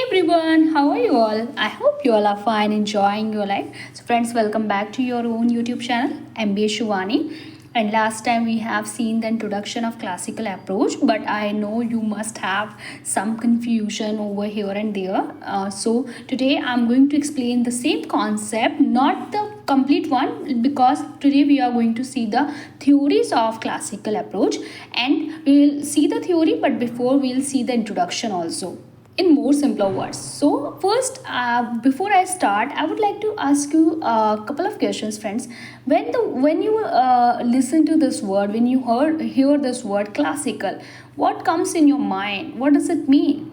everyone, how are you all? I hope you all are fine, enjoying your life. So, friends, welcome back to your own YouTube channel, MBA Shivani. And last time we have seen the introduction of classical approach, but I know you must have some confusion over here and there. So, today I'm going to explain the same concept, not the complete one, because today we are going to see the theories of classical approach, and we will see the theory, but before we'll see the introduction also in more simpler words. So first, before I start, I would like to ask you a couple of questions, friends. When you listen to this word, when you hear this word classical, what comes in your mind? What does it mean?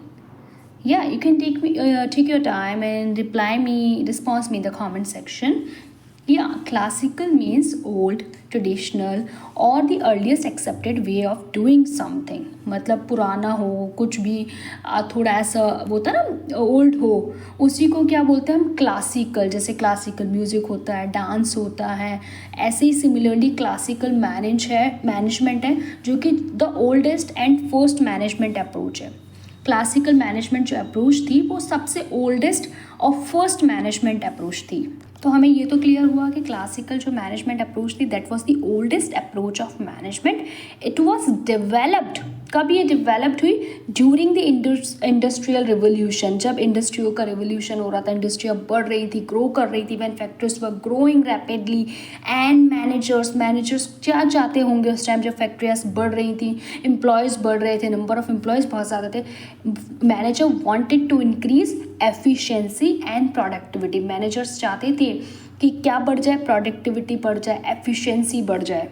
Yeah, you can take your time and response me in the comment section. Yeah, classical means old, traditional और the earliest accepted way of doing something. मतलब पुराना हो, कुछ भी थोड़ा ऐसा होता है ना, ओल्ड हो, उसी को क्या बोलते हैं हम? क्लासिकल. जैसे क्लासिकल म्यूजिक होता है, डांस होता है, ऐसे ही सिमिलरली क्लासिकल मैनेजमेंट है जो कि the oldest and first management approach है. क्लासिकल मैनेजमेंट जो अप्रोच थी वो सबसे ओल्डेस्ट और फर्स्ट मैनेजमेंट अप्रोच थी. तो हमें ये तो क्लियर हुआ कि क्लासिकल जो मैनेजमेंट अप्रोच थी that was the oldest approach of management. It was developed. कब ये डेवलप्ड हुई? During the industrial revolution. जब इंडस्ट्रियों का रिवोल्यूशन हो रहा था, इंडस्ट्रिया बढ़ रही थी, ग्रो कर रही थी, when factories were growing rapidly and managers क्या चाहते होंगे उस टाइम जब फैक्ट्रियाज बढ़ रही थी, एम्प्लॉयज़ बढ़ रहे थे, नंबर ऑफ एम्प्लॉयज़ बहुत ज़्यादा थे. Manager wanted to increase efficiency and productivity. Managers चाहते थे कि क्या बढ़ जाए? प्रोडक्टिविटी बढ़ जाए, एफिशिएंसी बढ़ जाए.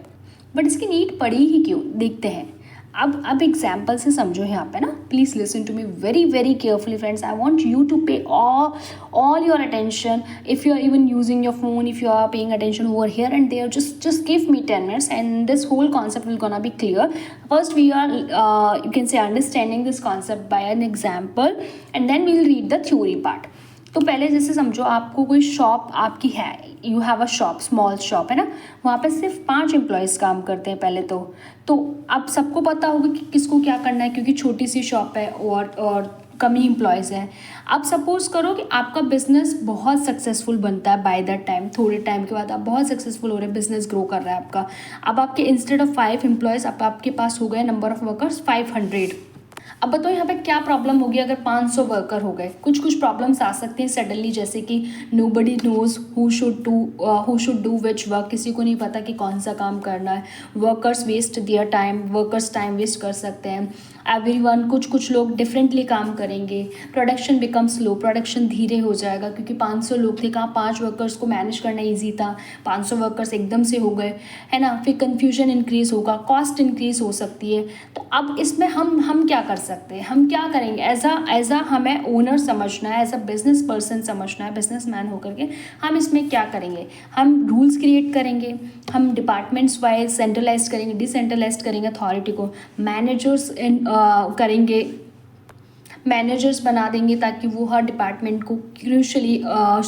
बट इसकी नीड पड़ी ही क्यों? देखते हैं. अब एग्जाम्पल से समझो यहाँ पे ना. Please listen to me very very carefully friends. I want you to pay all your attention. If you are even using your phone, if you are paying attention over here and there, just give me 10 minutes and this whole concept will gonna be clear. First we are you can say understanding this concept by an example and then we'll read the theory part. तो पहले जैसे समझो आपको कोई shop आपकी है, you have a shop, small shop है ना, वहाँ पे सिर्फ 5 एम्प्लॉयज़ काम करते हैं पहले तो अब सबको पता होगा कि किसको क्या करना है क्योंकि छोटी सी शॉप है और कम ही एम्प्लॉयज़ हैं. अब सपोज करो कि आपका बिजनेस बहुत सक्सेसफुल बनता है बाय दैट टाइम, थोड़े टाइम के बाद आप बहुत सक्सेसफुल हो रहे हैं, बिजनेस ग्रो कर रहा है आपका. अब आपके इंस्टेड ऑफ 5 एम्प्लॉयज़ अब आपके पास हो गए नंबर ऑफ वर्कर्स 500. अब बताओ यहाँ पे क्या प्रॉब्लम होगी अगर 500 वर्कर हो गए? कुछ प्रॉब्लम्स आ सकते हैं सडनली, जैसे कि nobody knows who should do which work. किसी को नहीं पता कि कौन सा काम करना है. Workers waste their time, workers time waste कर सकते हैं. एवरीवन कुछ लोग डिफरेंटली काम करेंगे. प्रोडक्शन बिकम स्लो, प्रोडक्शन धीरे हो जाएगा क्योंकि 500 लोग थे, कहाँ 5 वर्कर्स को मैनेज करना ईजी था, 500 वर्कर्स एकदम से हो गए, है ना. फिर कन्फ्यूजन इंक्रीज होगा, कॉस्ट इंक्रीज हो सकती है. तो अब इसमें हम क्या कर सकते हैं? हम क्या करेंगे? एज अ हमें ओनर समझना है, एज अ बिजनेस पर्सन समझना है, बिजनेस मैन होकर के हम इसमें क्या करेंगे? हम रूल्स क्रिएट करेंगे, हम डिपार्टमेंट्स वाइज सेंट्रलाइज करेंगे, डिसेंट्रलाइज करेंगे अथॉरिटी को, मैनेजर्स करेंगे, मैनेजर्स बना देंगे ताकि वो हर डिपार्टमेंट को क्रूशली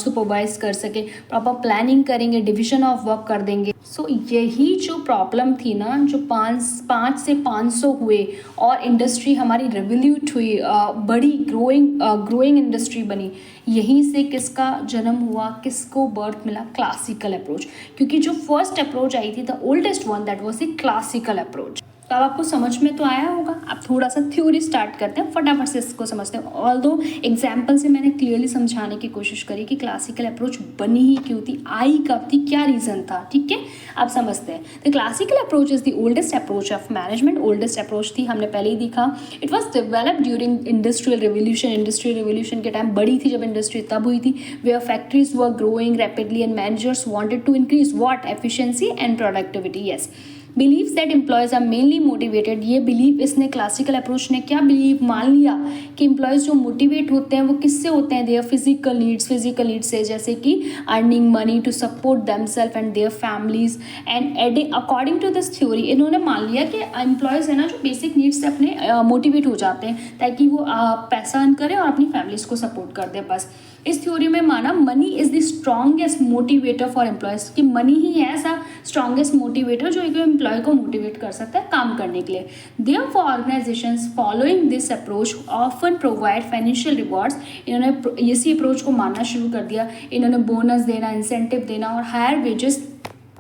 सुपरवाइज कर सके. प्रॉपर प्लानिंग करेंगे, डिवीजन ऑफ वर्क कर देंगे. सो यही जो प्रॉब्लम थी ना, जो 5 से 500 हुए और इंडस्ट्री हमारी रिवोल्यूट हुई, बड़ी ग्रोइंग इंडस्ट्री बनी, यहीं से किसका जन्म हुआ, किसको बर्थ मिला? Classical approach. क्योंकि जो फर्स्ट अप्रोच आई थी, the oldest one, that was the classical approach. तो अब आपको समझ में तो आया होगा. अब थोड़ा सा थ्योरी स्टार्ट करते हैं, फटाफट से इसको समझते हैं. ऑल्दो एग्जाम्पल से मैंने क्लियरली समझाने की कोशिश करी कि क्लासिकल अप्रोच बनी ही क्यों थी, आई कब थी, क्या रीज़न था. ठीक है, अब समझते हैं. The classical approach is the oldest approach of management. Oldest approach थी, हमने पहले ही देखा. It was developed during industrial revolution. Industrial revolution के टाइम बड़ी थी जब इंडस्ट्री तब हुई थी. Where factories were growing rapidly and managers wanted to increase what? Efficiency and productivity. Yes, believes that employees are mainly motivated. ये believe इसने classical approach ने क्या बिलीव मान लिया कि एम्प्लॉयज़ जो मोटिवेट होते हैं वो किससे होते हैं? देयर फिजिकल नीड्स से, जैसे कि earning money to support themselves and their families. And adding according to this theory, इन्होंने मान लिया कि एम्प्लॉयज़ है ना जो बेसिक नीड्स से अपने मोटिवेट हो जाते हैं ताकि वो पैसा अर्न करें और अपनी फैमिलीज को सपोर्ट कर दे. बस इस थ्योरी में माना money is the strongest motivator for employees, कि मनी ही है ऐसा स्ट्रॉन्गेस्ट मोटिवेटर जो एक एम्प्लॉय को मोटिवेट कर सकता है काम करने के लिए। Therefore organisations following this approach often provide financial rewards. इन्होंने इसी अप्रोच को मानना शुरू कर दिया, इन्होंने बोनस देना, इंसेंटिव देना और हायर वेजेस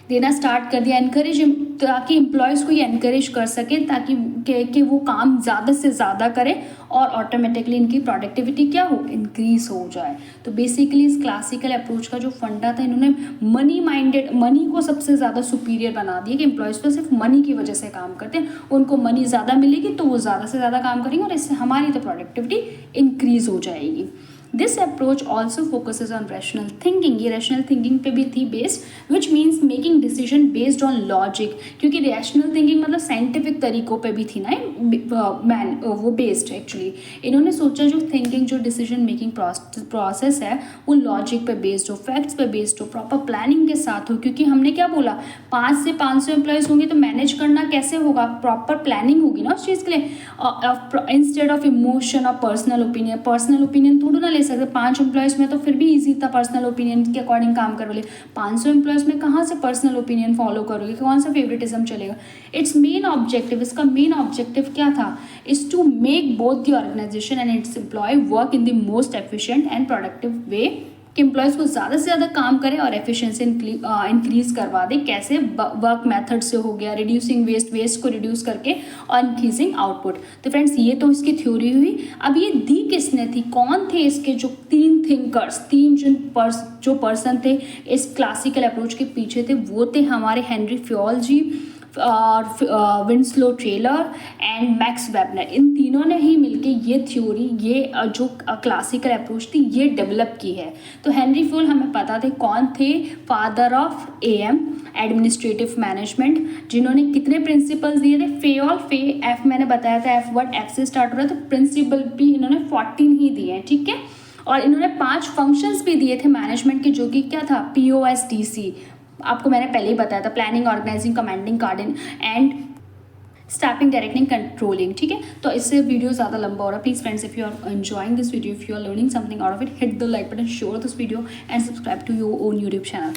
देना स्टार्ट कर दिया, एनकरेज, ताकि एम्प्लॉयज़ को ये एनकरेज कर सके ताकि कि वो काम ज़्यादा से ज़्यादा करें और ऑटोमेटिकली इनकी प्रोडक्टिविटी क्या हो, इंक्रीज हो जाए। तो बेसिकली इस क्लासिकल अप्रोच का जो फंडा था, इन्होंने मनी माइंडेड, मनी को सबसे ज़्यादा सुपीरियर बना दिया कि एम्प्लॉयज़ तो सिर्फ मनी की वजह से काम करते हैं, उनको मनी ज़्यादा मिलेगी तो वो ज़्यादा से ज़्यादा काम करेंगे और इससे हमारी तो प्रोडक्टिविटी इंक्रीज हो जाएगी। This approach also focuses on rational thinking, ये रैशनल थिंकिंग पे भी थी based, which means making decision based on logic, क्योंकि रैशनल थिंकिंग मतलब साइंटिफिक तरीकों पे भी थी ना वो बेस्ड। एक्चुअली इन्होंने सोचा जो थिंकिंग, जो डिसीजन मेकिंग प्रोसेस है वो लॉजिक पे बेस्ड हो, फैक्ट्स पे बेस्ड हो, प्रॉपर प्लानिंग के साथ हो, क्योंकि हमने क्या बोला 5 से 500 एम्प्लॉयज़ होंगे तो मैनेज करना कैसे होगा, प्रॉपर प्लानिंग होगी ना उस चीज़ के लिए, इंस्टेड ऑफ इमोशन और पर्सनल ओपिनियन थोड़ा ना ले सकते। 5 एम्प्लॉयज़ में तो फिर भी इजी था पर्सनल ओपिनियन के अकॉर्डिंग काम कर बोले, 500 एम्प्लॉयज़ में कहाँ से पर्सनल ओपिनियन फॉलो करोगे, कौन सा फेवरेटिज्म चलेगा। इट्स मेन ऑब्जेक्टिव, इसका मेन ऑब्जेक्टिव क्या था, is to make both the organisation and its employee work in the most efficient and productive way, कि एम्प्लॉयज़ को ज़्यादा से ज़्यादा काम करें और एफिशिएंसी इंक्रीज करवा दे। कैसे, वर्क मेथड से हो गया, रिड्यूसिंग वेस्ट को रिड्यूस करके और इंक्रीजिंग आउटपुट। तो फ्रेंड्स ये तो इसकी थ्योरी हुई। अब ये दी किसने थी, कौन थे इसके जो 3 थिंकर्स, 3 जो पर्सन थे इस क्लासिकल अप्रोच के पीछे थे, वो थे हमारे हेनरी फ्योल जी और विंस्लो टेलर एंड मैक्स वेबनर। इन तीनों ने ही मिलके ये थ्योरी, ये जो क्लासिकल अप्रोच थी ये डेवलप की है। तो हेनरी फ्योल हमें पता थे कौन थे, father of am administrative management, जिन्होंने कितने प्रिंसिपल्स दिए थे, एफ मैंने बताया था, एफ वर्ड एफ से स्टार्ट हो रहा है, तो प्रिंसिपल भी इन्होंने 14 ही दिए हैं, ठीक है। और इन्होंने 5 फंक्शंस भी दिए थे मैनेजमेंट के, जो कि क्या था, POSDC, आपको मैंने पहले ही बताया था, planning, organising, commanding, guarding and staffing, directing, controlling, ठीक है। तो इससे वीडियो ज़्यादा लंबा हो रहा है। Please friends, if you are enjoying this video, if you are learning something out of it, hit the like button, share this video and subscribe to your own YouTube channel.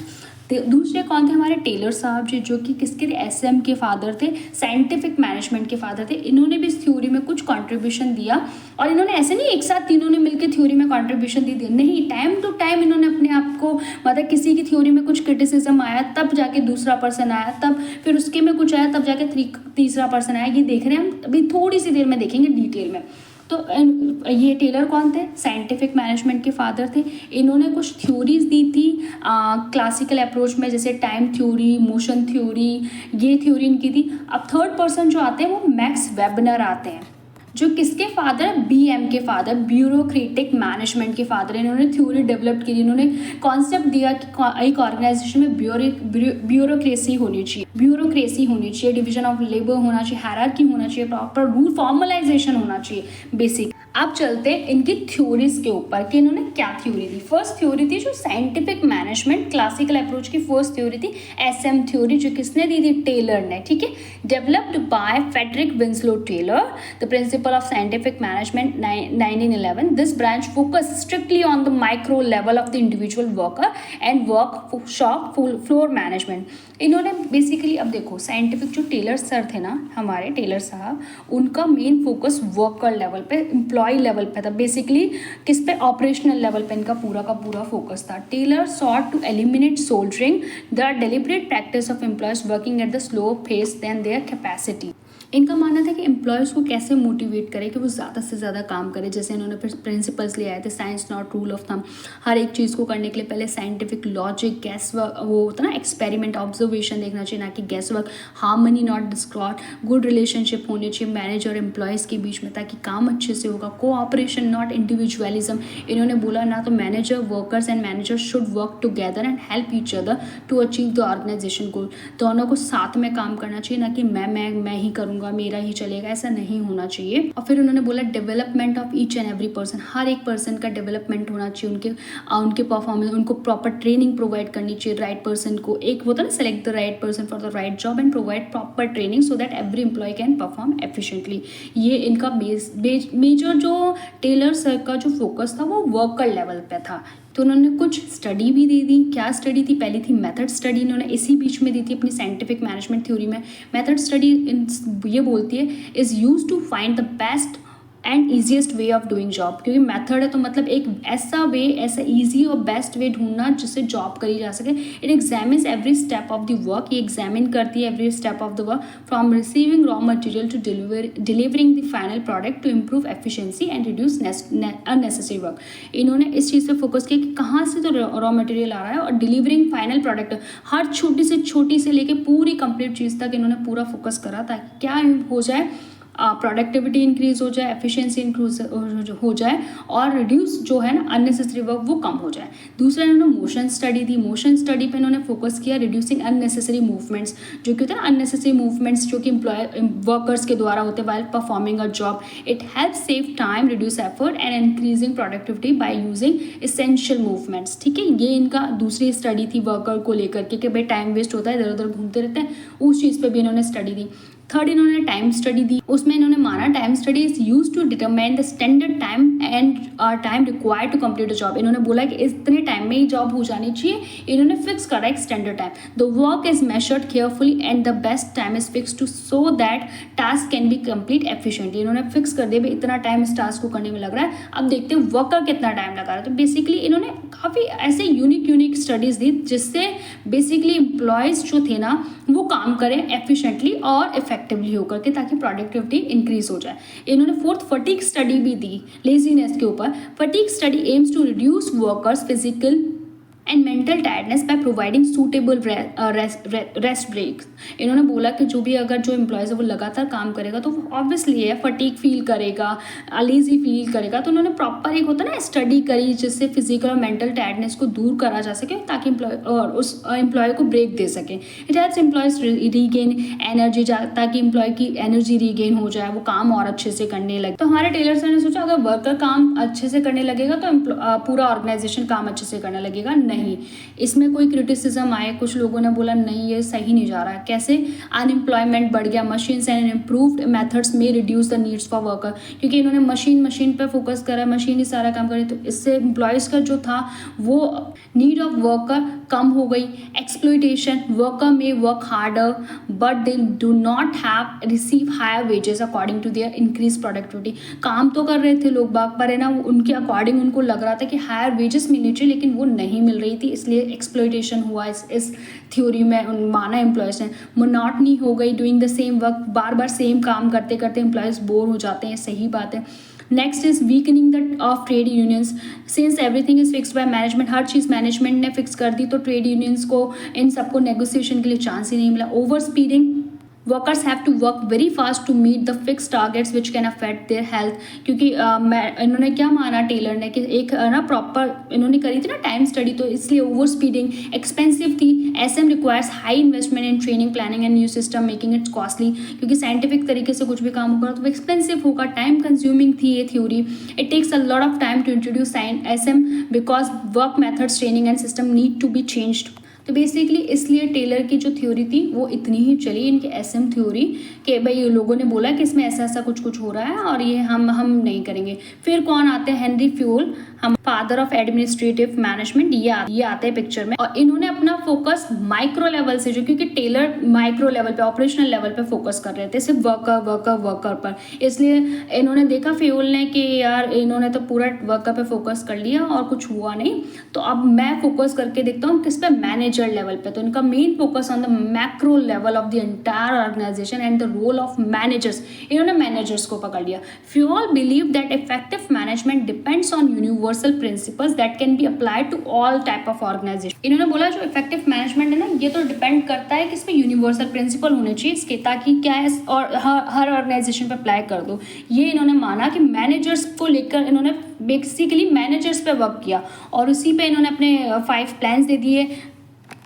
दूसरे कौन थे, हमारे Taylor साहब जी, जो कि किसके थे, SM के फादर थे, साइंटिफिक मैनेजमेंट के फादर थे। इन्होंने भी इस थ्योरी में कुछ कंट्रीब्यूशन दिया, और इन्होंने ऐसे नहीं एक साथ तीनों ने मिलकर थ्योरी में कंट्रीब्यूशन दी, नहीं, टाइम टू टाइम इन्होंने अपने आप को, मतलब किसी की थ्योरी में कुछ क्रिटिसिज्म आया तब जाके दूसरा पर्सन आया, तब फिर उसके में कुछ आया तब जाके तीसरा पर्सन आया। ये देख रहे हैं हम, अभी थोड़ी सी देर में देखेंगे डिटेल में। तो ये टेलर कौन थे, साइंटिफिक मैनेजमेंट के फादर थे। इन्होंने कुछ थ्योरीज दी थी क्लासिकल अप्रोच में, जैसे टाइम थ्योरी, मोशन थ्योरी, ये थ्योरी इनकी थी। अब थर्ड पर्सन जो आते हैं वो मैक्स वेबनर आते हैं, जो किसके फादर है, BM के फादर, ब्यूरोक्रेटिक मैनेजमेंट के फादर। इन्होंने थ्योरी डेवलप की, इन्होंने कॉन्सेप्ट दिया कि एक ऑर्गेनाइजेशन में ब्यूरोक्रेसी होनी चाहिए, डिवीजन ऑफ लेबर होना चाहिए, हायरार्की होना चाहिए, प्रॉपर रूल फॉर्मलाइजेशन होना चाहिए, बेसिक। अब चलते हैं इनकी थ्योरीज के ऊपर कि इन्होंने क्या थ्योरी दी। फर्स्ट थ्योरी थी जो साइंटिफिक मैनेजमेंट क्लासिकल अप्रोच की फर्स्ट थ्योरी थी, SM थ्योरी, जो किसने दी थी, टेलर ने, ठीक है। Developed by Frederick Winslow Taylor, the principle of scientific management 1911। This branch focus strictly on the micro level of the individual worker and workshop floor management. इन्होंने basically, अब देखो साइंटिफिक जो टेलर सर थे ना, हमारे Taylor साहब, उनका main focus worker level पे, एम्प्लॉय लेवल पे था, बेसिकली किस पे, ऑपरेशनल लेवल पे इनका पूरा का पूरा फोकस था। Taylor sought to eliminate soldiering, the deliberate practice of employees working at the slow pace than their capacity. इनका मानना था कि एम्प्लॉयज़ को कैसे मोटिवेट करें कि वो ज़्यादा से ज़्यादा काम करें। जैसे इन्होंने फिर प्रिंसिपल्स ले आए थे, science not rule of thumb, हर एक चीज़ को करने के लिए पहले साइंटिफिक लॉजिक, गैस वर्क, वो होता ना एक्सपेरिमेंट, ऑब्जर्वेशन देखना चाहिए, ना कि gas work, harmony not Discord, good relationship होने चाहिए मैनेजर और एम्प्लॉयज़ के बीच में ताकि काम अच्छे से होगा, कोऑपरेशन नॉट इंडिविजुअलिज्म। इन्होंने बोला ना तो manager, workers and manager should work together and help each other to achieve the organisation goal. दोनों को साथ में काम करना चाहिए, ना कि मैं ही करूँगा, करूँगा, मेरा ही चलेगा, ऐसा नहीं होना चाहिए। और फिर उन्होंने बोला development of each and every person, हर एक पर्सन का डेवलपमेंट होना चाहिए, उनके परफॉर्मेंस, उनको प्रॉपर ट्रेनिंग प्रोवाइड करनी चाहिए राइट पर्सन को। एक होता है ना, select the right person for the right job and provide proper training so that every employee can perform efficiently. ये इनका मेजर जो टेलर सर का जो फोकस था वो वर्कर लेवल पे था। तो उन्होंने कुछ स्टडी भी दे दी। क्या स्टडी थी? पहली थी मेथड स्टडी, इन्होंने इसी बीच में दी थी अपनी साइंटिफिक मैनेजमेंट थ्योरी में। मेथड स्टडी ये बोलती है is use to find the best and easiest way of doing job, क्योंकि मेथड है तो मतलब एक ऐसा वे, ऐसा ईजी और बेस्ट वे ढूंढना जिससे जॉब करी जा सके। It examines every step of the work, ये एग्जामिन करती है every step of the work from receiving raw material to delivering the final product to improve efficiency and reduce unnecessary work. इन्होंने इस चीज़ पे फोकस किया कि कहाँ से तो रॉ मटेरियल आ रहा है और डिलीवरिंग फाइनल प्रोडक्ट, हर छोटी से लेके पूरी कंप्लीट चीज़ तक इन्होंने पूरा फोकस करा ताकि क्या हो जाए, प्रोडक्टिविटी इंक्रीज हो जाए, एफिशिएंसी इंक्रीज हो जाए और रिड्यूस जो है ना अननेसेसरी वर्क वो कम हो जाए। दूसरा इन्होंने मोशन स्टडी दी। मोशन स्टडी पे इन्होंने फोकस किया रिड्यूसिंग अननेसेसरी मूवमेंट्स, जो कि होते हैं ना अननेसेसरी मूवमेंट्स जो कि वर्कर्स के द्वारा होते हैं while performing a job. It help save time, reduce effort and increasing productivity by using essential movements. ठीक है, ये इनका दूसरी स्टडी थी वर्कर को लेकर के कि भाई टाइम वेस्ट होता है, इधर उधर घूमते रहते हैं, उस चीज़ पर भी इन्होंने स्टडी दी। थर्ड इन्होंने टाइम स्टडी दी। उसमें इन्होंने माना time study is use to determine the standard time and time required to complete a job. इन्होंने बोला कि इतने टाइम में ही जॉब हो जानी चाहिए, इन्होंने फिक्स करा एक standard time. The work is measured carefully and the best time is fix to so that task can be complete efficiently. इन्होंने फिक्स कर दिया भाई इतना टाइम इस टास्क को करने में लग रहा है, अब देखते हैं वर्कर कितना टाइम लगा रहा है। तो बेसिकली इन्होंने काफ़ी ऐसे यूनिक स्टडीज दी जिससे बेसिकली एम्प्लॉयज़ जो थे ना वो काम करें एफिशिएंटली और इफेक्टिवली होकर के, ताकि प्रोडक्टिविटी इंक्रीज हो जाए। इन्होंने फोर्थ फटीग स्टडी भी दी लेजीनेस के ऊपर। Fatigue study aims to reduce workers physical and mental tiredness by providing suitable rest breaks. इन्होंने बोला कि जो भी अगर जो एम्प्लॉयज़ है वो लगातार काम करेगा तो वो ऑब्वियसली है फटीग फील करेगा, अलेजी फील करेगा। तो उन्होंने प्रॉपर एक होता है ना स्टडी करी जिससे फिजिकल और मेंटल टायर्डनेस को दूर करा जा सके ताकि उस एम्प्लॉय को ब्रेक दे सके। It helps employees regain energy, ताकि एम्प्लॉय की एनर्जी रीगेन हो जाए, वो काम और अच्छे से करने लगे। तो हमारे टेलर सर ने सोचा अगर वर्कर काम अच्छे से करने लगेगा तो पूरा ऑर्गेनाइजेशन काम अच्छे से करने लगेगा। नहीं, इसमें कोई क्रिटिसिज्म आए, कुछ लोगों ने बोला नहीं ये सही नहीं जा रहा है। कैसे? अनएम्प्लॉयमेंट बढ़ गया, मशीन्स एंड इम्प्रूव्ड मेथड्स में reduce the needs for worker, क्योंकि इन्होंने मशीन पे फोकस करा, मशीन ही सारा काम करे, तो इससे एम्प्लॉयज़ का जो था वो नीड ऑफ वर्कर कम हो गई। Exploitation, worker may work harder but they do not have receive higher wages according to their increase productivity. काम तो कर रहे थे लोग बाग पर है ना, उनके अकॉर्डिंग उनको लग रहा था कि हायर वेजेस मिलनी चाहिए लेकिन वो नहीं मिल रही थी, इसलिए एक्सप्लॉयटेशन हुआ। इस थ्योरी में माना एम्प्लॉयज़ ने। मोनोटनी हो गई, doing the same work, bar bar same काम करते करते एम्प्लॉयज़ बोर हो जाते हैं, सही बात है। Next is weakening the of trade unions, since everything is fixed by management, her cheese management ने फिक्स कर दी तो ट्रेड यूनियंस को इन सबको नेगोशिएशन के लिए चांस ही नहीं मिला। Over speeding, workers have to work very fast to meet the fix targets which can affect their health, क्योंकि इन्होंने क्या माना टेलर ने कि एक ना प्रॉपर इन्होंने करी थी ना टाइम स्टडी, तो इसलिए ओवर स्पीडिंग एक्सपेंसिव थी। SM requires high investment in training, planning and new system, making it costly, क्योंकि साइंटिफिक तरीके से कुछ भी काम होगा तो एक्सपेंसिव होगा, टाइम कंज्यूमिंग थी ये थ्योरी। It takes a lot of time to introduce SM because work methods, training and system need to be changed. तो बेसिकली इसलिए टेलर की जो थ्योरी थी वो इतनी ही चली, इनकी एसएम थ्योरी, कि भाई लोगों ने बोला कि इसमें ऐसा ऐसा कुछ हो रहा है और ये हम नहीं करेंगे। फिर कौन आते हैं? हेनरी फ्यूल, हम फादर ऑफ एडमिनिस्ट्रेटिव मैनेजमेंट, ये आते हैं पिक्चर में। और इन्होंने अपना फोकस माइक्रो लेवल से, जो क्योंकि टेलर माइक्रो लेवल पे, ऑपरेशनल लेवल पे फोकस कर रहे थे, सिर्फ वर्कर पर, इसलिए इन्होंने देखा फ्यूल ने कि यार इन्होंने तो पूरा वर्कर पे फोकस कर लिया और कुछ हुआ नहीं, तो अब मैं फोकस करके देखता हूँ किस पे, मैनेजर लेवल पे। तो इनका main focus on the macro level of the entire organisation and the role of managers, इन्होंने मैनेजर्स को पकड़ लिया। Fayol believe that effective management depends on universal principles that can be applied to all type of organisation. इन्होंने बोला जो effective management है ना, ये तो डिपेंड करता है कि इसमें यूनिवर्सल प्रिंसिपल होने चाहिए इसके, ताकि क्या है और हर ऑर्गेनाइजेशन पे अप्लाई कर दो। ये इन्होंने माना कि मैनेजर्स को लेकर इन्होंने बेसिकली मैनेजर्स पे वर्क किया और उसी पे इन्होंने अपने 5 प्लान्स दे दिए।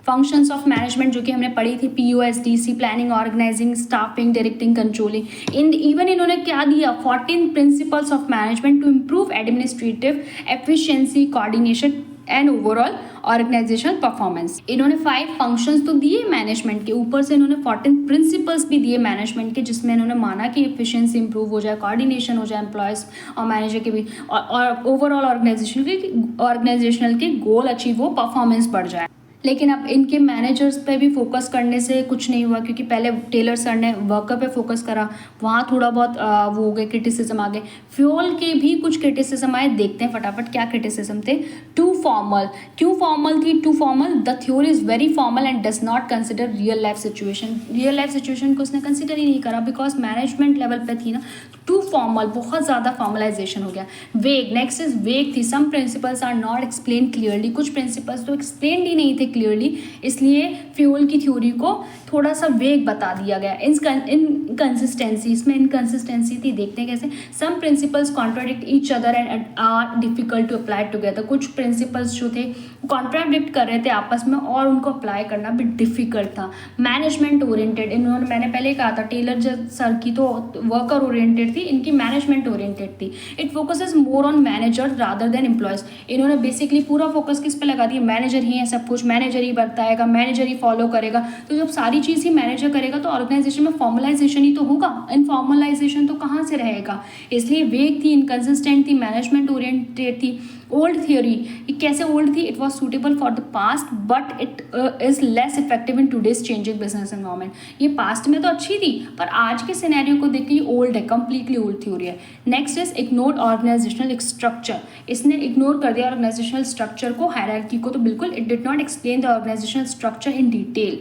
फंक्शंस ऑफ मैनेजमेंट जो कि हमने पढ़ी थी, POSDC, planning, organising, staffing, directing, controlling. Even इन्होंने क्या दिया, 14 principles of management to improve administrative efficiency, coordination and overall organisation performance. इन्होंने 5 फंक्शंस तो दिए मैनेजमेंट के, ऊपर से इन्होंने 14 प्रिंसिपल्स भी दिए मैनेजमेंट के, जिसमें इन्होंने माना कि एफिशिएंसी इंप्रूव हो जाए, कोऑर्डिनेशन हो जाए एम्प्लॉयज और मैनेजर के भी, और ओवरऑल ऑर्गेनाइजेशनल के गोल अचीव हो, परफॉर्मेंस बढ़ जाए। लेकिन अब इनके मैनेजर्स पे भी फोकस करने से कुछ नहीं हुआ, क्योंकि पहले टेलर सर ने वर्कर पे फोकस करा, वहाँ थोड़ा बहुत वो हो गए, क्रिटिसिज्म आ गए। फ्यूल के भी कुछ क्रिटिसिज्म आए, देखते हैं फटाफट क्या क्रिटिसिज्म थे। टू फॉर्मल, क्यों फॉर्मल थी? Too formal, the theory is very formal and does not consider real life situation. Real life situation को उसने कंसिडर ही नहीं करा, बिकॉज मैनेजमेंट लेवल पे थी ना। टू फॉर्मल, बहुत ज़्यादा फॉर्मलाइजेशन हो गया। वेग, नेक्स्ट इज वेग थी, some principles are not explain clearly, कुछ प्रिंसिपल्स तो एक्सप्लेन ही नहीं थे क्लियरली, इसलिए फ्यूल की थ्योरी को थोड़ा सा वेग बता दिया गया। इनकंसिस्टेंसी, इसमें इनकंसिस्टेंसी थी, देखते हैं कैसे। Some principles contradict each other and are difficult to apply together, कुछ प्रिंसिपल्स जो थे कॉन्ट्राडिक्ट कर रहे थे आपस में और उनको अप्लाई करना भी डिफिकल्ट था। मैनेजमेंट ओरिएंटेड, इन्होंने, मैंने पहले कहा था टेलर सर की तो वर्कर ओरिएंटेड थी, इनकी मैनेजमेंट ओरिएंटेड थी। It focuses more on manager rather than employees. इन्होंने बेसिकली पूरा फोकस किस पे लगा दिया, मैनेजर ही है सब कुछ, मैनेजर ही बताएगा, मैनेजर ही फॉलो करेगा। तो जब सारी चीज़ ही मैनेजर करेगा तो ऑर्गेनाइजेशन में फॉर्मलाइजेशन ही तो होगा, इनफॉर्मलाइजेशन तो कहाँ से रहेगा। इसलिए वेग थी, इनकंसिस्टेंट थी, मैनेजमेंट ओरिएंटेड थी। ओल्ड थियोरी, ये कैसे ओल्ड थी? It was suitable for the past but it is less effective in today's changing business environment. ये पास्ट में तो अच्छी थी, पर आज के सिनेरियो को देख के ये ओल्ड है, कंप्लीटली ओल्ड थ्योरी है। Next is ignored organisational structure, इसने इग्नोर कर दिया ऑर्गेनाइजेशनल स्ट्रक्चर को, हायरार्की को तो बिल्कुल। It did not explain the organisational structure in detail.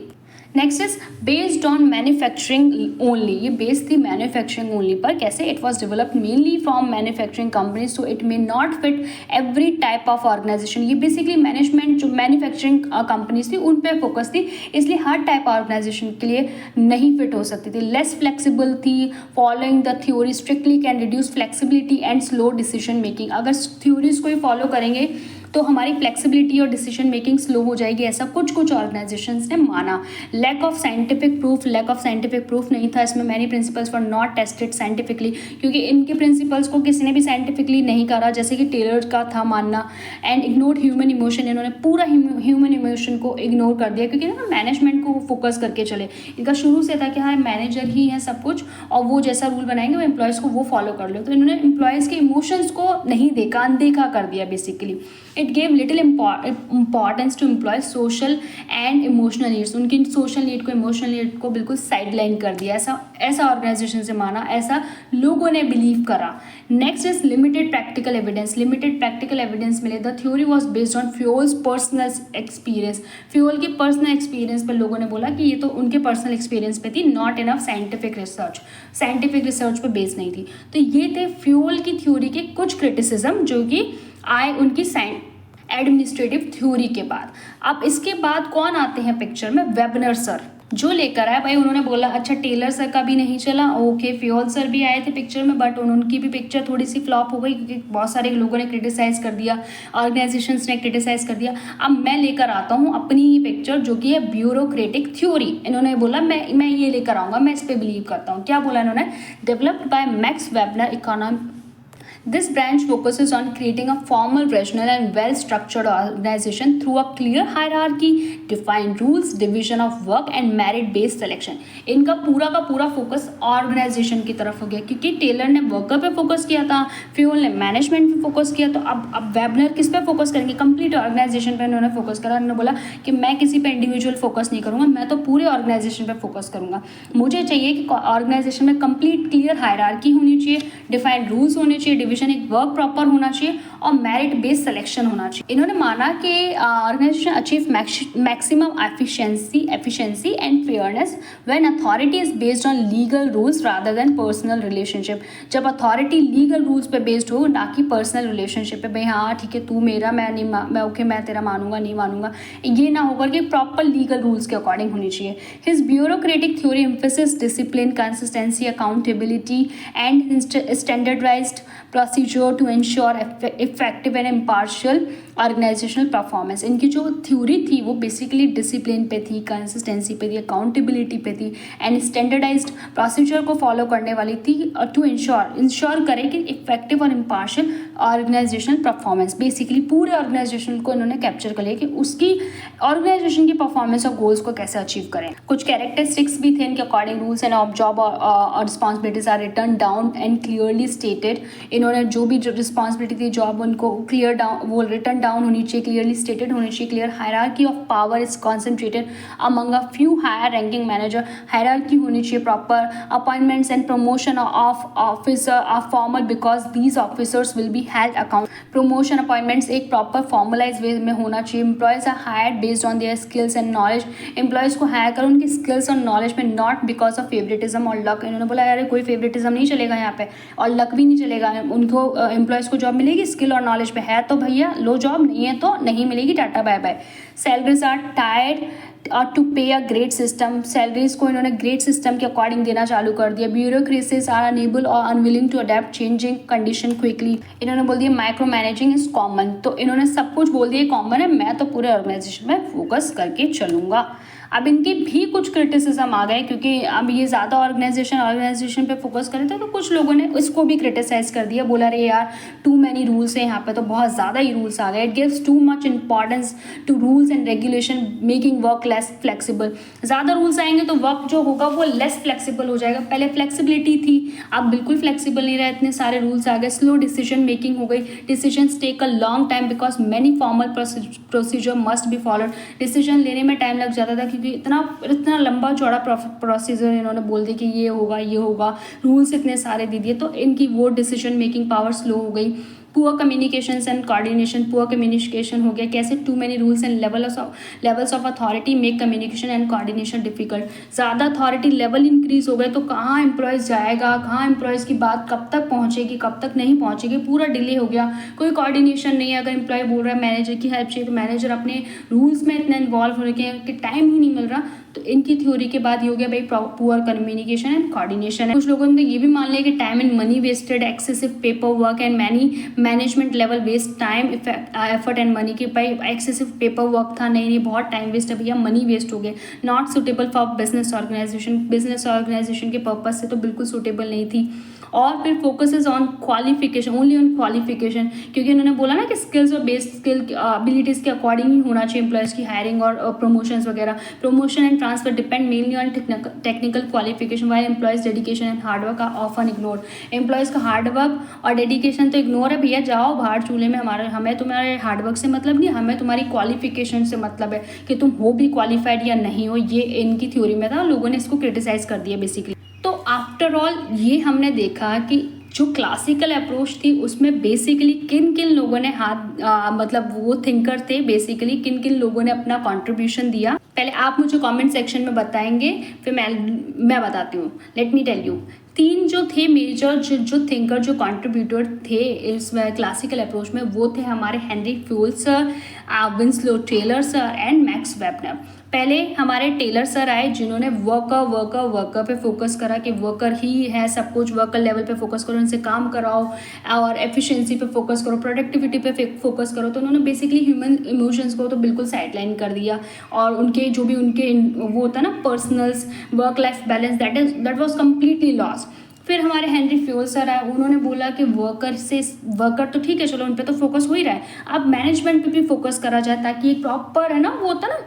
Next is based on manufacturing only, ये बेस्ड थी मैन्युफैक्चरिंग ओनली पर। कैसे? It was developed mainly from manufacturing companies, so it may not fit every type of organisation. ये basically management जो manufacturing companies थी उन पर focus थी, इसलिए हर टाइप ऑर्गेनाइजेशन के लिए नहीं फिट हो सकती थी। लेस फ्लेक्सिबल थी, following the theory strictly can reduce flexibility and slow decision making. अगर थ्योरीज को ही फॉलो करेंगे तो हमारी फ्लेक्सिबिलिटी और डिसीजन मेकिंग स्लो हो जाएगी, ऐसा कुछ ऑर्गेनाइजेशंस ने माना। लैक ऑफ साइंटिफिक प्रूफ नहीं था इसमें। Many principles for not tested scientifically, क्योंकि इनके प्रिंसिपल्स को किसी ने भी साइंटिफिकली नहीं करा, जैसे कि टेलर का था मानना। एंड इग्नोर्ड ह्यूमन इमोशन, इन्होंने पूरा ह्यूमन इमोशन को इग्नोर कर दिया, क्योंकि ना मैनेजमेंट को फोकस करके चले। इनका शुरू से था कि हाँ मैनेजर ही है सब कुछ और वो जैसा रूल बनाएंगे वो एम्प्लॉयज़ को वो फॉलो कर लो, तो इन्होंने एम्प्लॉयज़ के इमोशंस को नहीं देखा, अनदेखा कर दिया basically. It gave little importance to employee social and emotional needs, उनकी सोशल नीड को इमोशनल नीड को बिल्कुल साइडलाइन कर दिया। ऐसा ऑर्गेनाइजेशन से माना, ऐसा लोगों ने बिलीव करा। Next is limited practical evidence मिले। The theory was based on Fayol's personal experience, Fayol के पर्सनल एक्सपीरियंस पर लोगों ने बोला कि ये तो उनके पर्सनल एक्सपीरियंस पे थी, नॉट इनफ साइंटिफिक रिसर्च पे बेस्ड नहीं थी। तो ये थे फ्यूल की थ्योरी के कुछ क्रिटिसिज्म जो कि आए उनकी एडमिनिस्ट्रेटिव थ्योरी के बाद। अब इसके बाद कौन आते हैं पिक्चर में? वेबनर सर जो लेकर आए। भाई उन्होंने बोला अच्छा टेलर सर का भी नहीं चला, ओके फ्यूल सर भी आए थे पिक्चर में, बट उनकी भी पिक्चर थोड़ी सी फ्लॉप हो गई क्योंकि बहुत सारे लोगों ने क्रिटिसाइज कर दिया, ऑर्गेनाइजेशंस ने क्रिटिसाइज कर दिया। अब मैं लेकर आता हूँ अपनी ही पिक्चर जो कि है ब्यूरोक्रेटिक थ्योरी। इन्होंने बोला मैं ये लेकर आऊँगा, मैं इस पर बिलीव करता हूँ। क्या बोला इन्होंने? Developed by Max Weber economy. This branch focuses on creating a formal, rational and well-structured organization through a clear hierarchy, defined rules, division of work and merit-based selection. इनका पूरा का पूरा फोकस ऑर्गेनाइजेशन की तरफ हो गया, क्योंकि टेलर ने वर्कर पे फोकस किया था, फ्यूल ने मैनेजमेंट पे फोकस किया, तो अब वेबनर किस पे फोकस करेंगे? कंप्लीट ऑर्गेनाइजेशन पे इन्होंने फोकस करा। उन्होंने बोला कि मैं किसी पे इंडिविजुअल फोकस नहीं करूँगा, मैं तो पूरे ऑर्गेनाइजेशन पे फोकस करूँगा। मुझे चाहिए कि ऑर्गेनाइजेशन में कंप्लीट क्लियर हायरार्की होनी चाहिए, डिफाइंड रूल्स होने चाहिए, एक वर्क प्रॉपर होना चाहिए और मेरिट बेस्ड सिलेक्शन होना चाहिए। इन्होंने माना कि organisation achieve maximum efficiency and fairness when authority is based on legal rules rather than personal relationship. जब अथॉरिटी लीगल रूल्स पे बेस्ड हो, ना कि पर्सनल रिलेशनशिप पे, भाई हाँ ठीक है तू मेरा, मैं ओके मैं तेरा मानूंगा नहीं मानूंगा, ये ना होकर के प्रॉपर लीगल रूल्स के अकॉर्डिंग होनी चाहिए। His bureaucratic theory emphasis discipline, consistency, accountability and standardised procedure to ensure effective and impartial organisational performance. इनकी जो थ्योरी थी वो बेसिकली डिसिप्लिन पे थी, कंसिस्टेंसी पे थी, अकाउंटेबिलिटी पे थी एंड स्टैंडर्डाइज्ड प्रोसीजर को फॉलो करने वाली थी टू इंश्योर करें कि इफेक्टिव और इम्पार्शियल ऑर्गेनाइजेशनल परफॉर्मेंस। बेसिकली पूरे ऑर्गेनाइजेशन को इन्होंने कैप्चर कर लिया कि उसकी ऑर्गेनाइजेशन की परफॉर्मेंस और गोल्स को कैसे अचीव करें। कुछ कैरेक्टरिस्टिक्स भी थे इनके according. Rules and of job और responsibilities are written down and clearly stated. इन्होंने जो भी रिस्पॉन्सिबिलिटी थी जॉब उनको क्लियर डाउन, वो रिटर्न डाउन होनी चाहिए, क्लियरली स्टेटेड होनी चाहिए। Clear hierarchy of power is concentrated among a few higher ranking manager. Hierarchy होनी चाहिए proper. Appointments and promotion of officer are formal because these officers will be held account. Promotion appointments एक proper formalise वे में होना चाहिए। Employees are hired based on their skills and knowledge. Employees को hire करो उनकी skills और knowledge में, not because of favouritism और लक। इन्होंने बोला यार कोई फेवरेटिज्म नहीं चलेगा यहाँ पे और लक भी नहीं चलेगा। उनको एम्प्लॉयज को जॉब मिलेगी स्किल और नॉलेज पे है तो भैया लो जॉब, नहीं है तो नहीं मिलेगी, tata bye bye. Salaries are tiered or to pay a grade system. Salaries को इन्होंने ग्रेड सिस्टम के अकॉर्डिंग देना चालू कर दिया। Bureaucracies are unable or unwilling to adapt changing condition quickly. इन्होंने बोल दिया माइक्रो मैनेजिंग इज कॉमन। तो इन्होंने सब कुछ बोल दिया कॉमन है, मैं तो पूरे ऑर्गेनाइजेशन में फोकस करके चलूंगा। अब इनकी भी कुछ क्रिटिसिज्म आ गए क्योंकि अब ये ज़्यादा ऑर्गेनाइजेशन पे फोकस करे थे तो कुछ लोगों ने इसको भी क्रिटिसाइज कर दिया। बोला रे यार टू मैनी रूल्स है यहाँ पे, तो बहुत ज़्यादा ही रूल्स आ गए। It gives too much importance to rules and regulation making work less flexible. ज़्यादा रूल्स आएंगे तो वर्क जो होगा वो लेस फ्लेक्सिबल हो जाएगा। पहले फ्लेक्सिबिलिटी थी, अब बिल्कुल फ्लेक्सिबल नहीं रहा, इतने सारे रूल्स आ गए। स्लो डिसीजन मेकिंग हो गई। Decision take a long time because many formal procedure must be followed. Decision लेने में टाइम लग जाता था क्योंकि इतना लंबा चौड़ा प्रोसीजर इन्होंने बोल दिया कि ये होगा, रूल्स इतने सारे दे दिए तो इनकी वो डिसीजन मेकिंग पावर स्लो हो गई। Poor communication and coordination. Poor communication हो गया कैसे? Too many rules and levels of authority make communication and coordination difficult. ज़्यादा अथॉरिटी लेवल इंक्रीज हो गए तो कहाँ एम्प्लॉयज़ जाएगा, कहाँ एम्प्लॉयज़ की बात कब तक पहुँचेगी, कब तक नहीं पहुँचेगी, पूरा डिले हो गया। कोई कोऑर्डिनेशन नहीं है। अगर एम्प्लॉय बोल रहा है मैनेजर की हेल्प चाहिए तो मैनेजर अपने रूल्स में इतना इन्वॉल्व हो रहे हैं कि टाइम ही नहीं मिल रहा। तो इनकी थ्योरी के बाद ये हो गया भाई पुअर कम्युनिकेशन एंड कोऑर्डिनेशन है। कुछ लोगों ने तो ये भी मान लिया कि time and money wasted, excessive paper work and management level waste time effort and money. कि भाई एक्सेसिव पेपर वर्क था, नहीं बहुत टाइम वेस्ट है भैया, मनी वेस्ट हो गया। Not suitable for business organisation के पर्पज से तो बिल्कुल सुटेबल नहीं थी। और फिर focuses on qualification, only on qualification, क्योंकि उन्होंने बोला ना कि स्किल्स और बेस्ड स्किल एबिलिटीज़ के अकॉर्डिंग ही होना चाहिए एम्प्लॉयज़ की हायरिंग और प्रमोशंस वगैरह। Promotion and transfer depend mainly on technical qualification while employees dedication and hard work are often ignored. Employees का हार्डवर्क और डेडिकेशन तो इग्नोर है, भैया जाओ बाहर चूल्हे में, हमें तुम्हारे हार्डवर्क से मतलब नहीं, हमें तुम्हारी क्वालिफिकेशन से मतलब है कि तुम हो भी क्वालिफाइड या नहीं हो। ये इनकी थ्योरी में था, लोगों ने इसको क्रिटिसाइज कर दिया बेसिकली। तो आफ्टर ऑल ये हमने देखा कि जो क्लासिकल अप्रोच थी उसमें बेसिकली किन किन लोगों ने मतलब वो थिंकर थे, बेसिकली किन किन लोगों ने अपना कंट्रीब्यूशन दिया। पहले आप मुझे कमेंट सेक्शन में बताएंगे, फिर मैं बताती हूँ। लेट मी टेल यू, 3 जो थे मेजर जो थिंकर जो कंट्रीब्यूटर थे इस क्लासिकल अप्रोच में, वो थे हमारे Henri Fayol sir, Winslow Taylor sir and Max Weber. पहले हमारे टेलर सर आए जिन्होंने वर्कर पे फोकस करा कि वर्कर ही है सब कुछ, वर्कर लेवल पे फोकस करो, उनसे काम कराओ और एफिशिएंसी पे फोकस करो, प्रोडक्टिविटी पे फोकस करो। तो उन्होंने बेसिकली ह्यूमन इमोशंस को तो बिल्कुल साइडलाइन कर दिया और उनके जो भी उनके वो होता है ना personals work life balance that was completely lost. फिर हमारे हेनरी फ्यूल सर आए, उन्होंने बोला कि वर्कर तो ठीक है चलो उन पे तो फोकस हो ही रहा है, अब मैनेजमेंट पे भी फोकस करा जाए ताकि एक प्रॉपर है ना वो होता ना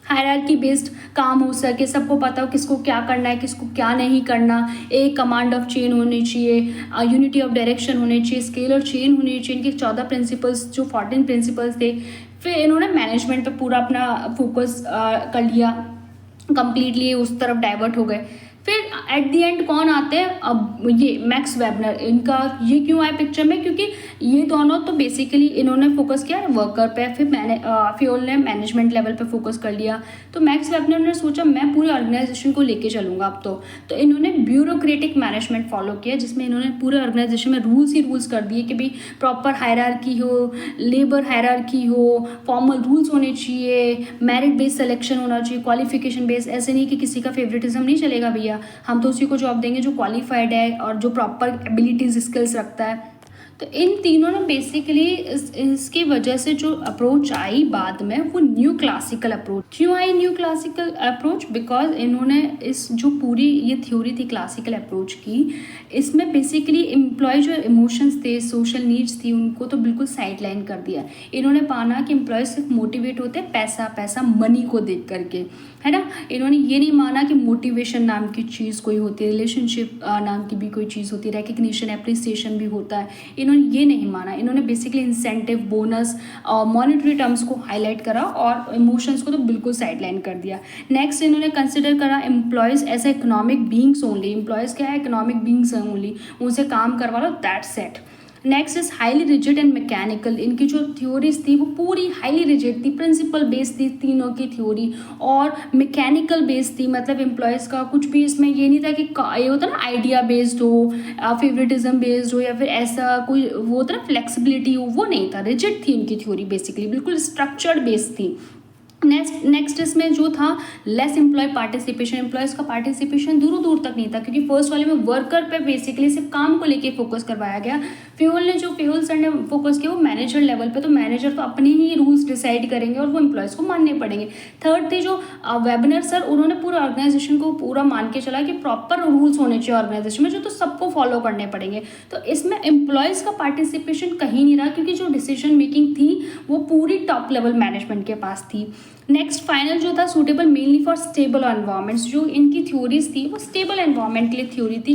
हायरार्की बेस्ड काम हो सके, सबको पता हो किसको क्या करना है किसको क्या नहीं करना, एक कमांड ऑफ चेन होनी चाहिए, यूनिटी ऑफ डायरेक्शन होनी चाहिए, स्केलर चेन होनी चाहिए। इनके 14 प्रिंसिपल्स जो 14 प्रिंसिपल्स थे। फिर इन्होंने मैनेजमेंट पे पूरा अपना फोकस कर लिया, कंप्लीटली उस तरफ डाइवर्ट हो गए। फिर एट दी एंड कौन आते हैं? अब ये मैक्स वेबनर, इनका ये क्यों आए पिक्चर में? क्योंकि ये दोनों तो बेसिकली इन्होंने फोकस किया वर्कर पे, फिर फ्यूल ने मैनेजमेंट लेवल पे फोकस कर लिया। तो मैक्स वेबनर ने सोचा मैं पूरे ऑर्गेनाइजेशन को लेके चलूंगा अब तो इन्होंने ब्यूरोक्रेटिक मैनेजमेंट फॉलो किया जिसमें इन्होंने पूरे ऑर्गेनाइजेशन में रूल्स कर दिए कि भाई प्रॉपर हायरार्की हो, लेबर हायरार्की हो, फॉर्मल रूल्स होने चाहिए, मेरिट बेस्ड सिलेक्शन होना चाहिए, क्वालिफिकेशन बेस्ड। ऐसे नहीं कि किसी का फेवरेटिज्म नहीं चलेगा भैया, हम तो उसी को जॉब देंगे जो क्वालिफाइड है और जो प्रॉपर एबिलिटीज स्किल्स रखता है। तो इन तीनों ने बेसिकली इसकी वजह से जो अप्रोच आई बाद में वो न्यू क्लासिकल अप्रोच। क्यों आई न्यू क्लासिकल अप्रोच? बिकॉज इन्होंने इस जो पूरी ये थ्योरी थी क्लासिकल अप्रोच की, इसमें बेसिकली एम्प्लॉय जो इमोशंस थे, सोशल नीड्स थी, उनको तो बिल्कुल साइड लाइन कर दिया। इन्होंने पाना कि एम्प्लॉय सिर्फ मोटिवेट होते पैसा पैसा मनी को देख करके, है ना। इन्होंने ये नहीं माना कि मोटिवेशन नाम की चीज़ कोई होती है, रिलेशनशिप नाम की भी कोई चीज़ होती है, रिकग्निशन एप्रिसिएशन भी होता है, इन्होंने ये नहीं माना। इन्होंने बेसिकली इंसेंटिव, बोनस और मॉनेटरी टर्म्स को हाईलाइट करा और इमोशंस को तो बिल्कुल साइडलाइन कर दिया। नेक्स्ट इन्होंने कंसिडर करा employees as a economic beings only. Employees क्या है? इकोनॉमिक बींग्स हैं ओनली, उनसे काम करवा लो, that's it. Next is highly rigid and mechanical. इनकी जो थ्योरीज थी वो पूरी हाईली रिजिड थी, प्रिंसिपल बेस्ड थी तीनों की थ्योरी, और मैकेनिकल बेस्ड थी। मतलब एम्प्लॉयज़ का कुछ भी इसमें ये नहीं था कि ये होता ना आइडिया बेस्ड हो, फेवरेटिज्म बेस्ड हो, या फिर ऐसा कोई वो होता ना फ्लेक्सिबिलिटी हो, वो नहीं था। रिजिड थी इनकी थ्योरी, बेसिकली बिल्कुल स्ट्रक्चर्ड बेस्ड थी। नेक्स्ट इसमें जो था लेस एम्प्लॉय पार्टिसिपेशन। एम्प्लॉयज़ का पार्टिसिपेशन दूर दूर तक नहीं था, क्योंकि फर्स्ट वाले में वर्कर पे बेसिकली सिर्फ काम को लेके फोकस करवाया गया। फ्यूल सर ने फोकस किया वो मैनेजर लेवल पे, तो मैनेजर तो अपने ही रूल्स डिसाइड करेंगे और वो एम्प्लॉयज़ को मानने पड़ेंगे। थर्ड थे जो वेबिनर सर, उन्होंने पूरा ऑर्गेनाइजेशन को पूरा मान के चला कि प्रॉपर रूल्स होने चाहिए ऑर्गेनाइजेशन में, जो तो सबको फॉलो करने पड़ेंगे। तो इसमें एम्प्लॉयज़ का पार्टिसिपेशन कहीं नहीं रहा, क्योंकि जो डिसीजन मेकिंग थी वो पूरी टॉप लेवल मैनेजमेंट के पास थी। नेक्स्ट फाइनल जो था suitable mainly for stable environments. जो इनकी थ्योरीज थी वो स्टेबल एनवायरमेंट के लिए थ्योरी थी,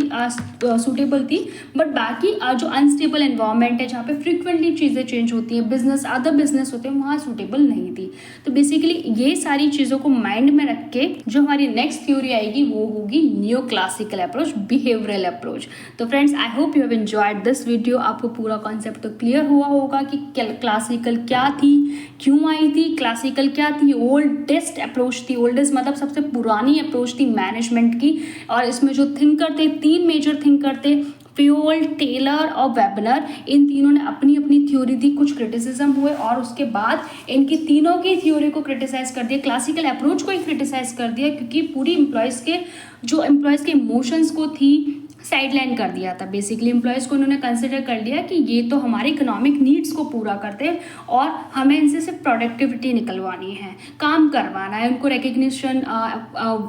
सूटेबल थी। बट बाकी जो अनस्टेबल एनवायरमेंट है, जहाँ पे फ्रिक्वेंटली चीज़ें चेंज होती हैं, बिजनेस अदर बिजनेस होते हैं, वहाँ सूटेबल नहीं थी। तो बेसिकली ये सारी चीज़ों को माइंड में रख के जो हमारी नेक्स्ट थ्योरी आएगी वो होगी new classical approach, behavioural approach. तो friends, I hope you have enjoyed this video. आपको पूरा कॉन्सेप्ट तो क्लियर हुआ होगा कि क्लासिकल क्या थी, क्यों आई थी, क्लासिकल क्या थी। ओल्डेस्ट अप्रोच थी, ओल्डेस्ट मतलब सबसे पुरानी अप्रोच थी मैनेजमेंट की। और इसमें जो थिंकर थे, तीन मेजर थिंकर थे, फ्यूल, टेलर और वेबनर। इन तीनों ने अपनी अपनी थ्योरी दी, कुछ क्रिटिसिज्म हुए और उसके बाद इनकी तीनों की थ्योरी को क्रिटिसाइज कर दिया, क्लासिकल अप्रोच को ही क्रिटिसाइज कर दिया, क्योंकि पूरी एम्प्लॉयज़ के इमोशंस को थी साइडलाइन कर दिया था। बेसिकली एम्प्लॉयज़ को उन्होंने कंसिडर कर लिया कि ये तो हमारे इकोनॉमिक नीड्स को पूरा करते हैं और हमें इनसे सिर्फ प्रोडक्टिविटी निकलवानी है, काम करवाना है, उनको रिकग्निशन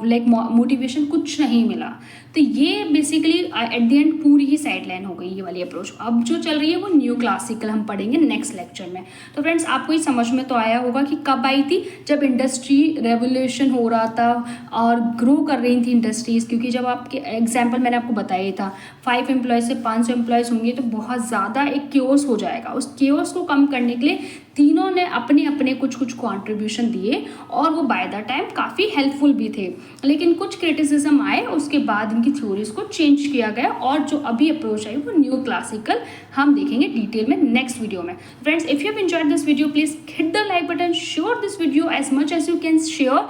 लाइक मोटिवेशन कुछ नहीं मिला। तो ये बेसिकली एट द एंड पूरी ही साइडलाइन हो गई ये वाली अप्रोच। अब जो चल रही है वो न्यू क्लासिकल हम पढ़ेंगे नेक्स्ट लेक्चर में। तो फ्रेंड्स, आपको ये समझ में तो आया होगा कि कब आई थी, जब इंडस्ट्री रेवोल्यूशन हो रहा था और ग्रो कर रही थी इंडस्ट्रीज़। क्योंकि जब आपके एग्जाम्पल मैंने आपको बताया था 5 एम्प्लॉयज़ से 500 एम्प्लॉयज़ होंगे तो बहुत ज़्यादा एक क्योस हो जाएगा। उस क्योस को कम करने के लिए तीनों ने अपने अपने कुछ कॉन्ट्रीब्यूशन दिए और वो बाय द टाइम काफ़ी हेल्पफुल भी थे। लेकिन कुछ क्रिटिसिज्म आए, उसके बाद इनकी थ्योरीज को चेंज किया गया और जो अभी अप्रोच आई वो न्यू क्लासिकल हम देखेंगे डिटेल में नेक्स्ट वीडियो में। Friends, if you have enjoyed this video please hit the like button, share this video as much as you can share,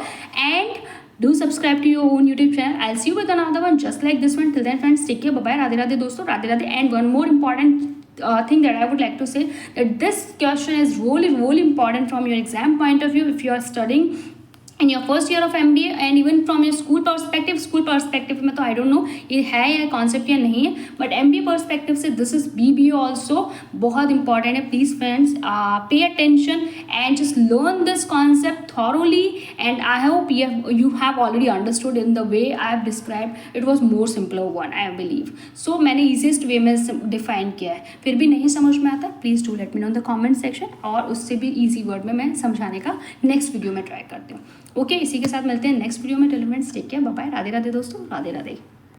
and do subscribe to your own YouTube channel. I'll see you with another one just like this one. Till then friends, take care, bye bye, radhe radhe दोस्तों, radhe radhe. And one more important thing that I would like to say, that this question is really important from your exam point of view if you are studying in your first year of MBA and even from your school perspective में तो I don't know ये है या concept या नहीं है, but MBA perspective से this is BBA also बहुत important है. Please friends, pay attention and just learn this concept thoroughly, and I hope you have already understood in the way I have described. It was more simpler one, I believe. So मैंने easiest way में define किया है. फिर भी नहीं समझ में आता, please do let me know in the comment section, और उससे भी ईजी वर्ड में मैं समझाने का नेक्स्ट वीडियो में ट्राई करती हूँ. ओके, इसी के साथ मिलते हैं नेक्स्ट वीडियो में. Tell friends, take care, bye bye, Radhe Radhe दोस्तों, राधे राधे.